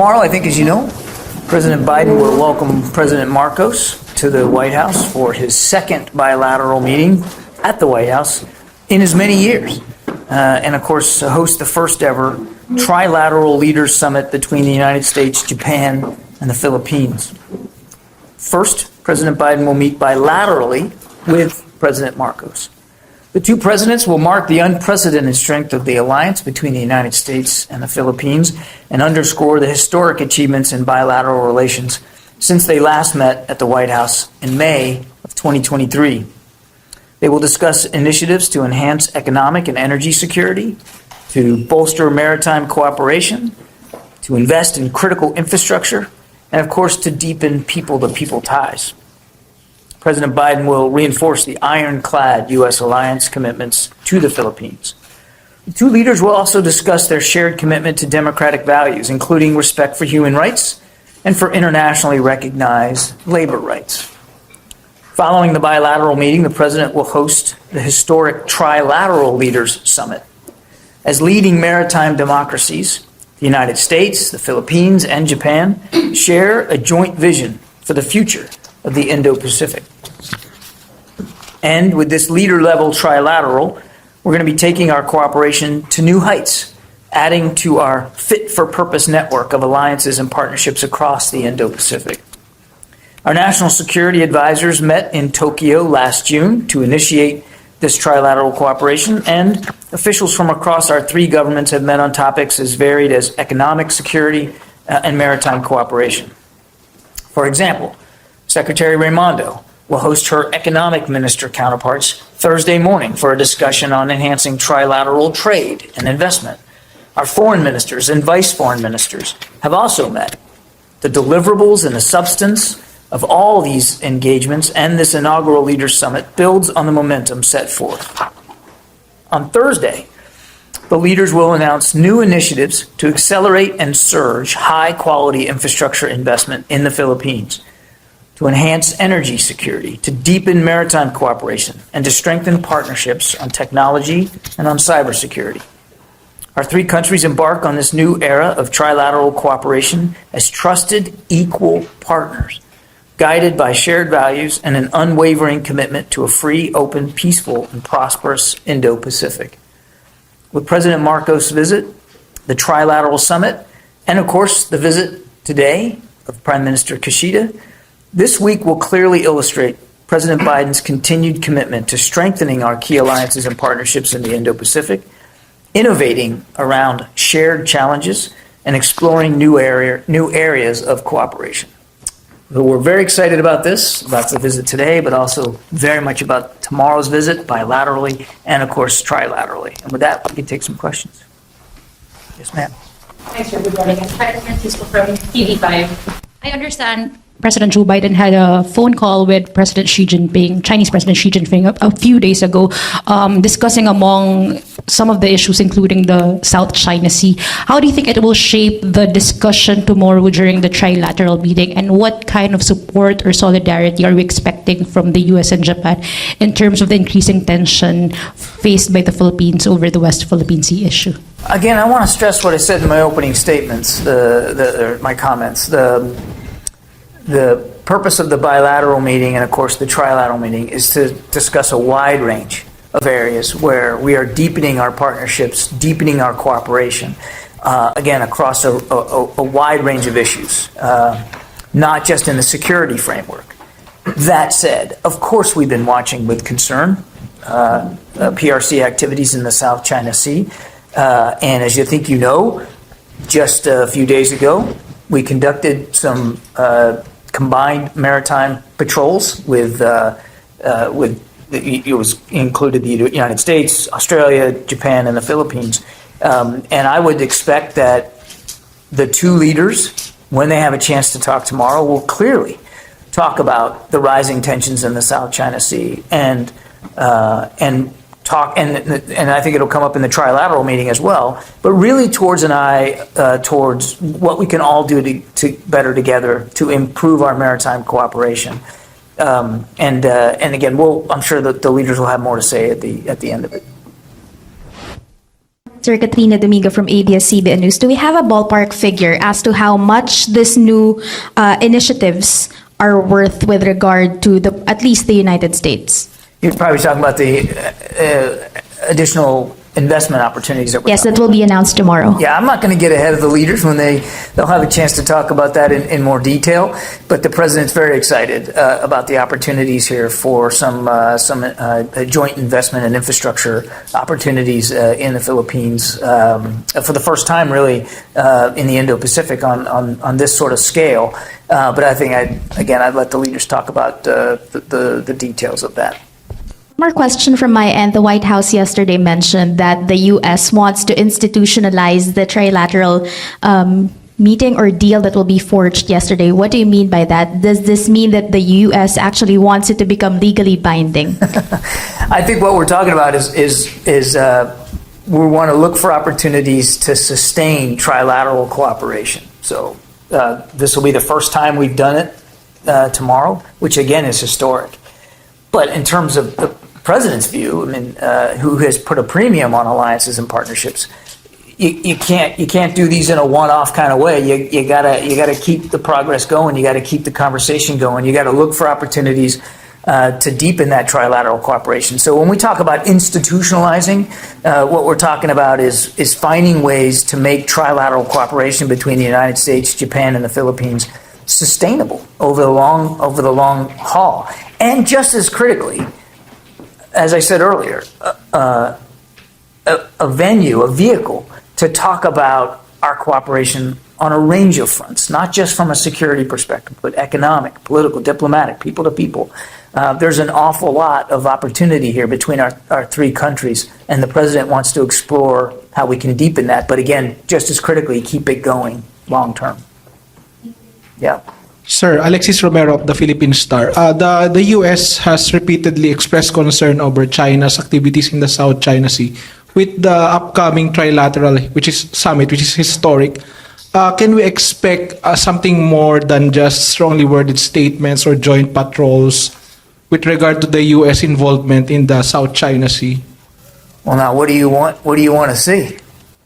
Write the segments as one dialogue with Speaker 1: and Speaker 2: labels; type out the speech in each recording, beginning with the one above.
Speaker 1: Tomorrow, I think, as you know, President Biden will welcome President Marcos to the White House for his second bilateral meeting at the White House in as many years. And of course, host the first ever trilateral leaders summit between the United States, Japan, and the Philippines. First, President Biden will meet bilaterally with President Marcos. The two presidents will mark the unprecedented strength of the alliance between the United States and the Philippines and underscore the historic achievements in bilateral relations since they last met at the White House in May of 2023. They will discuss initiatives to enhance economic and energy security, to bolster maritime cooperation, to invest in critical infrastructure, and of course to deepen people-to-people ties. President Biden will reinforce the ironclad U.S. alliance commitments to the Philippines. The two leaders will also discuss their shared commitment to democratic values, including respect for human rights and for internationally recognized labor rights. Following the bilateral meeting, the president will host the historic Trilateral Leaders Summit. As leading maritime democracies, the United States, the Philippines, and Japan share a joint vision for the future of the Indo-Pacific. And with this leader-level trilateral, we're going to be taking our cooperation to new heights, adding to our fit-for-purpose network of alliances and partnerships across the Indo-Pacific. Our national security advisors met in Tokyo last June to initiate this trilateral cooperation, and officials from across our three governments have met on topics as varied as economic security and maritime cooperation. For example, Secretary Raimondo will host her economic minister counterparts Thursday morning for a discussion on enhancing trilateral trade and investment. Our foreign ministers and vice foreign ministers have also met. The deliverables and the substance of all these engagements and this inaugural Leaders Summit builds on the momentum set forth. On Thursday, the leaders will announce new initiatives to accelerate and surge high-quality infrastructure investment in the Philippines, to enhance energy security, to deepen maritime cooperation, and to strengthen partnerships on technology and on cybersecurity. Our three countries embark on this new era of trilateral cooperation as trusted, equal partners, guided by shared values and an unwavering commitment to a free, open, peaceful, and prosperous Indo-Pacific. With President Marcos' visit, the Trilateral Summit, and of course the visit today of Prime Minister Kishida, this week will clearly illustrate President Biden's continued commitment to strengthening our key alliances and partnerships in the Indo-Pacific, innovating around shared challenges, and exploring new areas of cooperation. So we're very excited about this, about the visit today, but also very much about tomorrow's visit bilaterally and, of course, trilaterally. And with that, we can take some questions. Yes, ma'am.
Speaker 2: Thanks, sir. Good morning. I'm Francisco from TV5. I understand President Joe Biden had a phone call with President Xi Jinping, Chinese President Xi Jinping, a few days ago, discussing among some of the issues, including the South China Sea. How do you think it will shape the discussion tomorrow during the trilateral meeting, and what kind of support or solidarity are we expecting from the U.S. and Japan in terms of the increasing tension faced by the Philippines over the West Philippine Sea issue?
Speaker 1: Again, I want to stress what I said in my opening statements, my comments. The purpose of the bilateral meeting and, of course, the trilateral meeting is to discuss a wide range of areas where we are deepening our partnerships, deepening our cooperation, again, across a wide range of issues, not just in the security framework. That said, of course, we've been watching with concern PRC activities in the South China Sea. And as you think you know, just a few days ago, we conducted some combined maritime patrols with it was included the United States, Australia, Japan, and the Philippines. And I would expect that the two leaders, when they have a chance to talk tomorrow, will clearly talk about the rising tensions in the South China Sea and talk, and I think it'll come up in the trilateral meeting as well, but really towards an eye towards what we can all do to better together to improve our maritime cooperation. And again, I'm sure that the leaders will have more to say at the end of it.
Speaker 3: Sir Katrina Domingo from ABS-CBN News. Do we have a ballpark figure as to how much this new initiatives are worth with regard to at least the United States?
Speaker 1: You're probably talking about the additional investment opportunities that we're
Speaker 3: Yes,
Speaker 1: talking
Speaker 3: that will be announced tomorrow.
Speaker 1: Yeah, I'm not going to get ahead of the leaders when they'll have a chance to talk about that in more detail. But the president's very excited about the opportunities here for some joint investment and infrastructure opportunities in the Philippines for the first time, really, in the Indo-Pacific on this sort of scale. But I think I'd let the leaders talk about the details of that.
Speaker 3: More question from my end. The White House yesterday mentioned that the U.S. wants to institutionalize the trilateral meeting or deal that will be forged yesterday. What do you mean by that? Does this mean that the U.S. actually wants it to become legally binding?
Speaker 1: I think what we're talking about is we want to look for opportunities to sustain trilateral cooperation. So this will be the first time we've done it tomorrow, which again is historic. But in terms of the president's view, I mean, who has put a premium on alliances and partnerships, you can't do these in a one-off kind of way. You gotta keep the progress going. You gotta keep the conversation going. You gotta look for opportunities to deepen that trilateral cooperation. So when we talk about institutionalizing, what we're talking about is finding ways to make trilateral cooperation between the United States, Japan, and the Philippines sustainable over the long haul. And just as critically, as I said earlier, a venue, a vehicle to talk about our cooperation on a range of fronts, not just from a security perspective, but economic, political, diplomatic, people to people. There's an awful lot of opportunity here between our three countries, and the president wants to explore how we can deepen that. But again, just as critically, keep it going long term. Yeah.
Speaker 4: Sir, Alexis Romero of the Philippine Star. The U.S. has repeatedly expressed concern over China's activities in the South China Sea. With the upcoming trilateral, summit, which is historic, can we expect something more than just strongly worded statements or joint patrols with regard to the U.S. involvement in the South China Sea?
Speaker 1: Well, now, what do you want? What do you want to see?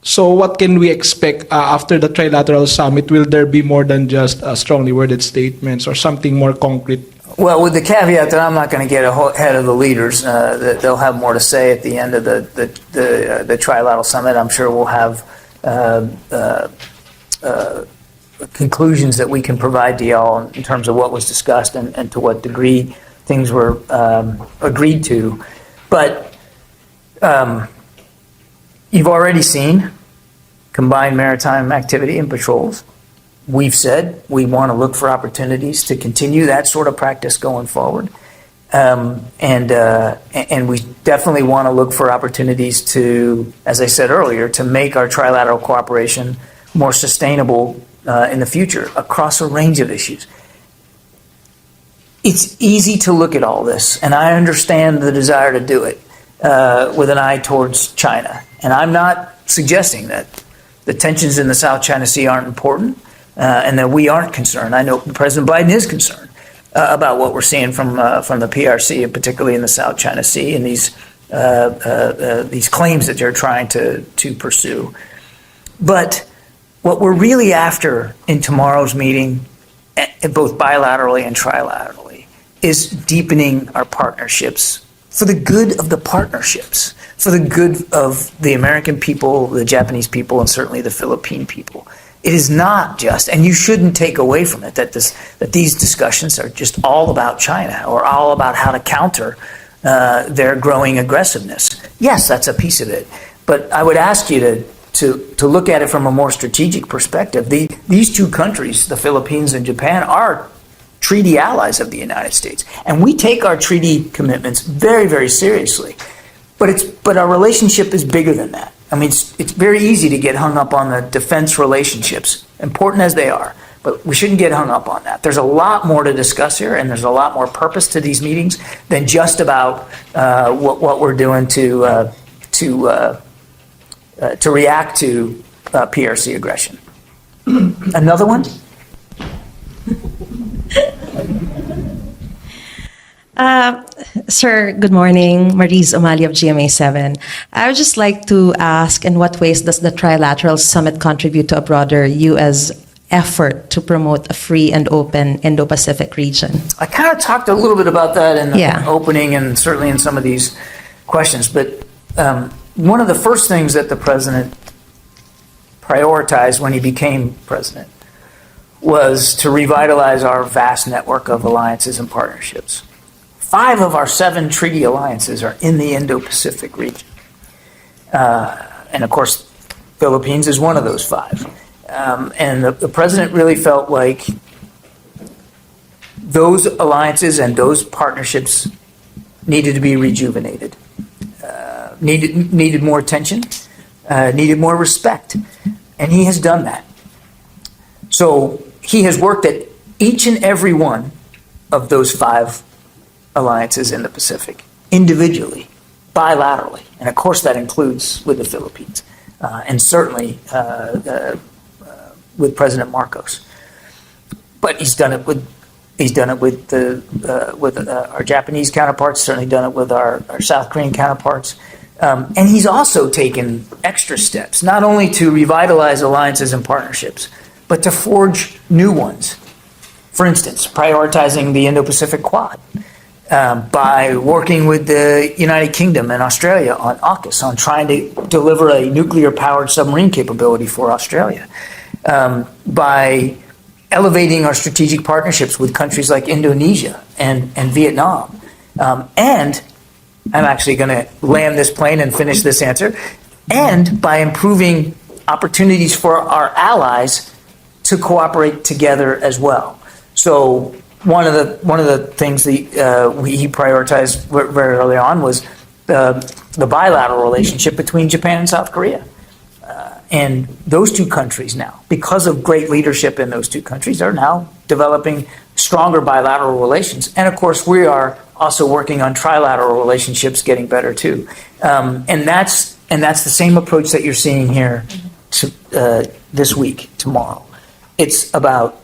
Speaker 4: So what can we expect after the trilateral summit? Will there be more than just strongly worded statements or something more concrete?
Speaker 1: Well, with the caveat that I'm not going to get ahead of the leaders, that they'll have more to say at the end of the trilateral summit. I'm sure we'll have conclusions that we can provide to y'all in terms of what was discussed and to what degree things were agreed to. But you've already seen combined maritime activity and patrols. We've said we want to look for opportunities to continue that sort of practice going forward. And we definitely want to look for opportunities to, as I said earlier, to make our trilateral cooperation more sustainable in the future across a range of issues. It's easy to look at all this, and I understand the desire to do it with an eye towards China. And I'm not suggesting that the tensions in the South China Sea aren't important and that we aren't concerned. I know President Biden is concerned about what we're seeing from the PRC, and particularly in the South China Sea, and these claims that they're trying to pursue. But what we're really after in tomorrow's meeting, both bilaterally and trilaterally, is deepening our partnerships for the good of the partnerships, for the good of the American people, the Japanese people, and certainly the Philippine people. It is not just, and you shouldn't take away from it, that these discussions are just all about China or all about how to counter their growing aggressiveness. Yes, that's a piece of it. But I would ask you to look at it from a more strategic perspective. These two countries, the Philippines and Japan, are treaty allies of the United States. And we take our treaty commitments very, very seriously. But our relationship is bigger than that. I mean, it's very easy to get hung up on the defense relationships, important as they are. But we shouldn't get hung up on that. There's a lot more to discuss here, and there's a lot more purpose to these meetings than just about what we're doing to react to PRC aggression. Another one?
Speaker 5: Sir, good morning. Maurice O'Malley of GMA7. I would just like to ask, in what ways does the Trilateral Summit contribute to a broader U.S. effort to promote a free and open Indo-Pacific region?
Speaker 1: I kind of talked a little bit about that in the
Speaker 5: Yeah.
Speaker 1: opening and certainly in some of these questions, but one of the first things that the president prioritized when he became president was to revitalize our vast network of alliances and partnerships. 5 of our 7 treaty alliances are in the Indo-Pacific region. And of course, Philippines is one of those 5. And the president really felt like those alliances and those partnerships needed to be rejuvenated, needed more attention, needed more respect. And he has done that. So he has worked at each and every one of those 5 alliances in the Pacific, individually, bilaterally. And of course that includes with the Philippines, and certainly with President Marcos. But he's done it with our Japanese counterparts, certainly done it with our South Korean counterparts. And he's also taken extra steps, not only to revitalize alliances and partnerships, but to forge new ones. For instance, prioritizing the Indo-Pacific Quad by working with the United Kingdom and Australia on AUKUS, on trying to deliver a nuclear-powered submarine capability for Australia, by elevating our strategic partnerships with countries like Indonesia and Vietnam. And I'm actually going to land this plane and finish this answer. And by improving opportunities for our allies to cooperate together as well. So one of the things that he prioritized very early on was the bilateral relationship between Japan and South Korea. And those 2 countries now, because of great leadership in those 2 countries, are now developing stronger bilateral relations. And of course, we are also working on trilateral relationships getting better too. And that's the same approach that you're seeing here this week, tomorrow. It's about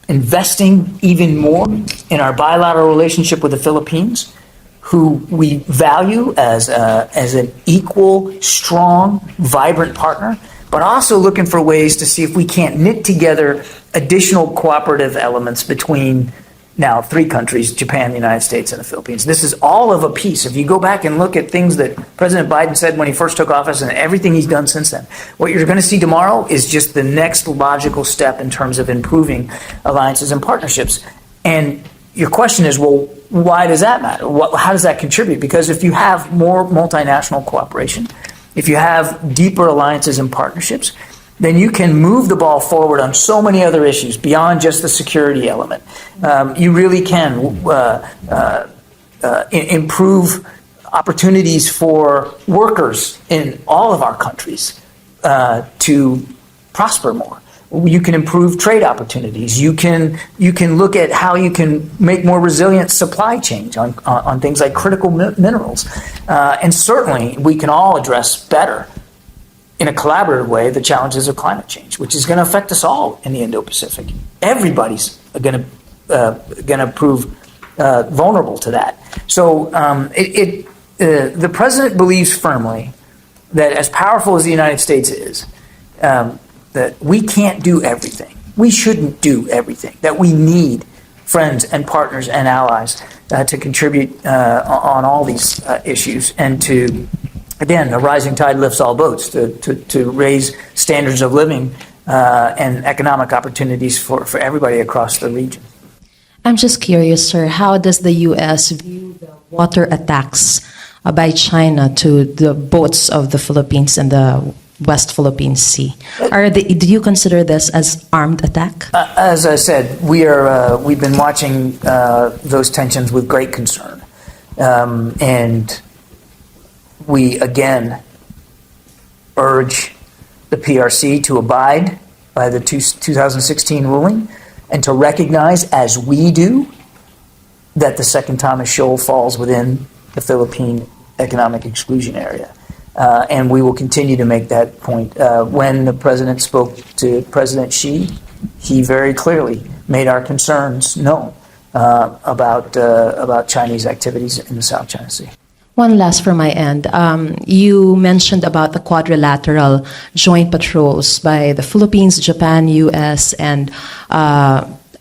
Speaker 1: investing even more in our bilateral relationship with the Philippines, who we value as an equal, strong, vibrant partner, but also looking for ways to see if we can't knit together additional cooperative elements between now 3 countries, Japan, the United States, and the Philippines. This is all of a piece. If you go back and look at things that President Biden said when he first took office and everything he's done since then, what you're going to see tomorrow is just the next logical step in terms of improving alliances and partnerships. And your question is, well, why does that matter? How does that contribute? Because if you have more multinational cooperation, if you have deeper alliances and partnerships, then you can move the ball forward on so many other issues beyond just the security element. You really can improve opportunities for workers in all of our countries to prosper more. You can improve trade opportunities. You can look at how you can make more resilient supply chains on things like critical minerals. And certainly we can all address better in a collaborative way the challenges of climate change, which is going to affect us all in the Indo-Pacific. Everybody's going to prove vulnerable to that. So the president believes firmly that as powerful as the United States is, that we can't do everything. We shouldn't do everything. That we need friends and partners and allies to contribute on all these issues, and to, again, the rising tide lifts all boats, to raise standards of living and economic opportunities for everybody across the region.
Speaker 5: I'm just curious, sir, how does the U.S. view the water attacks by China to the boats of the Philippines and the West Philippine Sea? Do you consider this as armed attack?
Speaker 1: As I said, we've been watching those tensions with great concern. And we again urge the PRC to abide by the 2016 ruling and to recognize, as we do, that the Second Thomas Shoal falls within the Philippine economic exclusion area. And we will continue to make that point. When the president spoke to President Xi, he very clearly made our concerns known about Chinese activities in the South China Sea.
Speaker 5: One last from my end. You mentioned about the quadrilateral joint patrols by the Philippines, Japan, U.S., and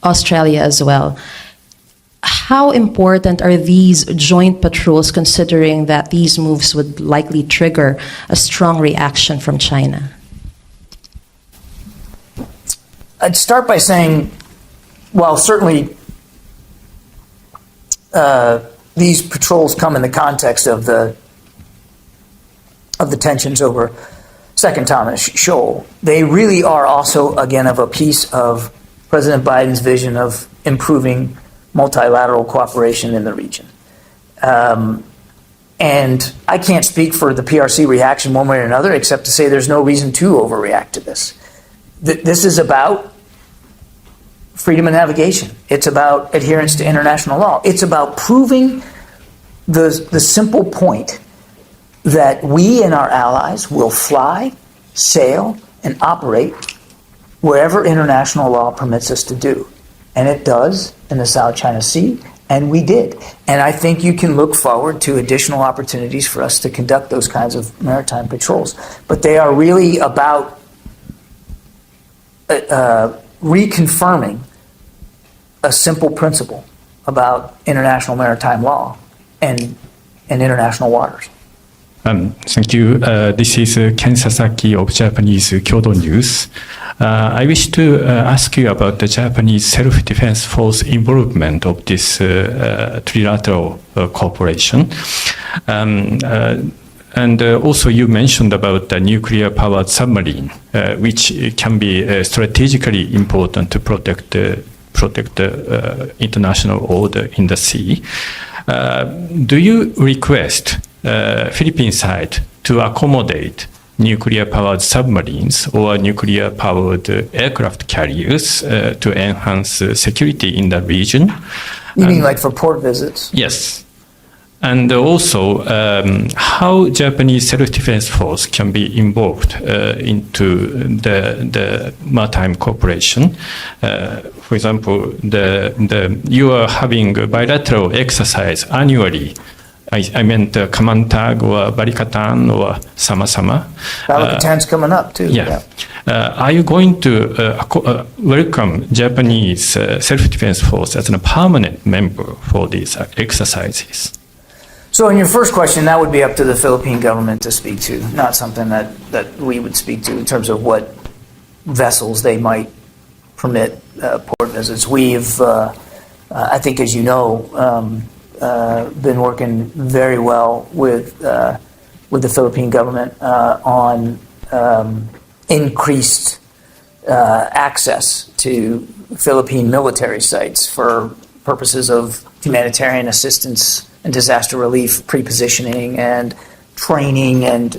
Speaker 5: Australia as well. How important are these joint patrols, considering that these moves would likely trigger a strong reaction from China?
Speaker 1: I'd start by saying, well, certainly these patrols come in the context of the tensions over Second Thomas Shoal. They really are also, again, of a piece of President Biden's vision of improving multilateral cooperation in the region. And I can't speak for the PRC reaction one way or another, except to say there's no reason to overreact to this. This is about freedom of navigation. It's about adherence to international law. It's about proving the simple point that we and our allies will fly, sail, and operate wherever international law permits us to do. And it does in the South China Sea, and we did. And I think you can look forward to additional opportunities for us to conduct those kinds of maritime patrols. But they are really about reconfirming a simple principle about international maritime law and international waters.
Speaker 6: Thank you. This is Ken Sasaki of Japanese Kyodo News. I wish to ask you about the Japanese self-defense force involvement of this trilateral cooperation. And also you mentioned about the nuclear-powered submarine, which can be strategically important to protect the international order in the sea. Do you request Philippine side to accommodate nuclear-powered submarines or nuclear-powered aircraft carriers to enhance security in the region?
Speaker 1: You mean like for port visits?
Speaker 6: Yes. And also, how Japanese self-defense force can be involved into the maritime cooperation. For example, you are having a bilateral exercise annually. I meant Kamantag or Barikatan or Sama-sama.
Speaker 1: Barikatan's coming up too.
Speaker 6: Yeah. Are you going to welcome Japanese self-defense force as a permanent member for these exercises?
Speaker 1: So in your first question, that would be up to the Philippine government to speak to, not something that we would speak to in terms of what vessels they might permit port visits. We've, I think as you know, been working very well with the Philippine government on increased access to Philippine military sites for purposes of humanitarian assistance and disaster relief, pre-positioning and training and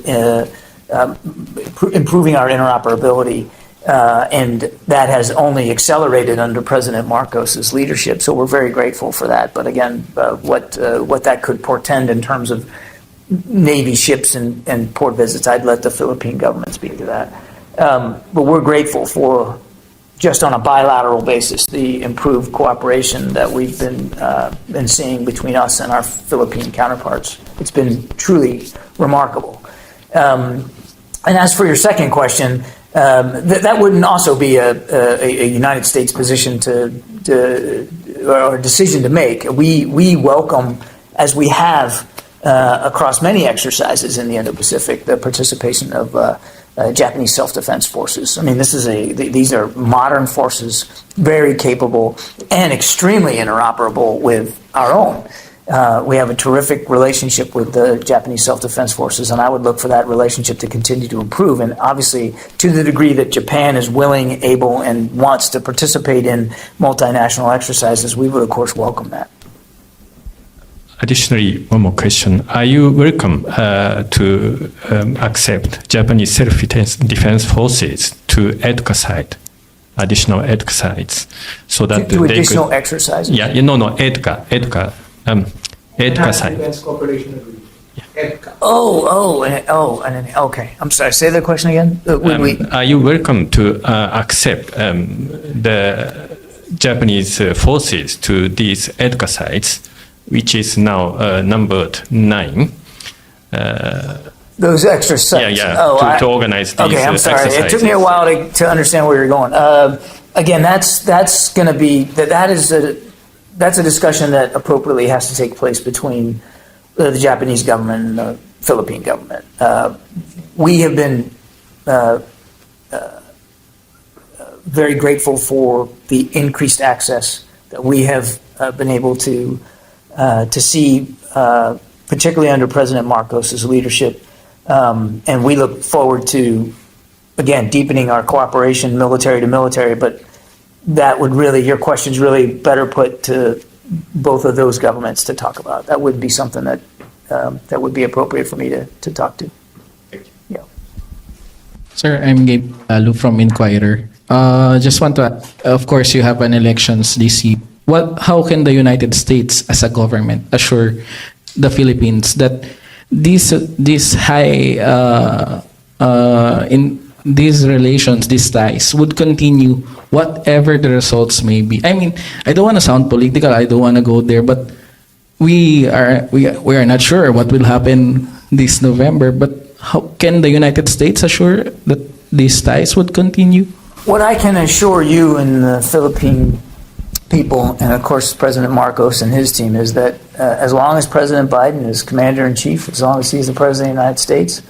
Speaker 1: improving our interoperability. And that has only accelerated under President Marcos's leadership. So we're very grateful for that. But again, what that could portend in terms of Navy ships and port visits, I'd let the Philippine government speak to that. But we're grateful for, just on a bilateral basis, the improved cooperation that we've been seeing between us and our Philippine counterparts. It's been truly remarkable. And as for your second question, that wouldn't also be a United States position or decision to make. We welcome, as we have across many exercises in the Indo-Pacific, the participation of Japanese self-defense forces. I mean, these are modern forces, very capable and extremely interoperable with our own. We have a terrific relationship with the Japanese self-defense forces, and I would look for that relationship to continue to improve. And obviously, to the degree that Japan is willing, able, and wants to participate in multinational exercises, we would, of course, welcome that.
Speaker 6: Additionally, one more question. Are you welcome to accept Japanese self-defense forces to EDCA site, additional EDCA sites, so that
Speaker 1: to additional exercises?
Speaker 6: Yeah, EDCA site.
Speaker 4: Defense Cooperation Agreement. EDCA.
Speaker 1: Okay. I'm sorry. Say the question again.
Speaker 6: Are you welcome to accept the Japanese forces to these EDCA sites, which is now numbered 9.
Speaker 1: Those extra sites.
Speaker 6: To organize these
Speaker 1: Okay, I'm sorry. It took me a while to understand where you're going. Again, that's going to be that's a discussion that appropriately has to take place between the Japanese government and the Philippine government. We have been very grateful for the increased access that we have been able to see, particularly under President Marcos's leadership. And we look forward to, again, deepening our cooperation military to military, but that would really, your question's really better put to both of those governments to talk about. That would be something that that would be appropriate for me to talk to. Yeah.
Speaker 7: Sir, I'm Gabe Lu from Inquirer. Just want to, of course, you have an elections this year. How can the United States as a government assure the Philippines that these high in these relations, these ties would continue whatever the results may be? I mean, I don't want to sound political. I don't want to go there, but we are not sure what will happen this November. But how can the United States assure that these ties would continue?
Speaker 1: What I can assure you and the Philippine people, and of course President Marcos and his team, is that as long as President Biden is commander-in-chief, as long as he's the President of the United States,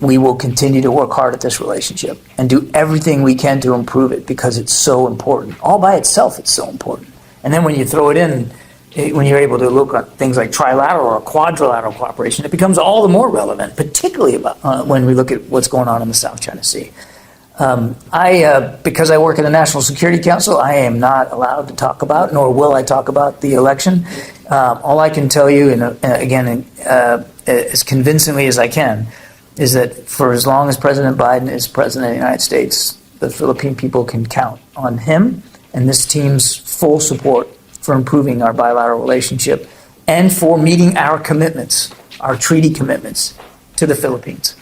Speaker 1: we will continue to work hard at this relationship and do everything we can to improve it because it's so important. All by itself, it's so important. And then when you throw it in, when you're able to look at things like trilateral or quadrilateral cooperation, it becomes all the more relevant, particularly about, when we look at what's going on in the South China Sea. Because I work at the National Security Council, I am not allowed to talk about, nor will I talk about the election. All I can tell you, and again, as convincingly as I can, is that for as long as President Biden is President of the United States, the Philippine people can count on him and this team's full support for improving our bilateral relationship and for meeting our commitments, our treaty commitments to the Philippines.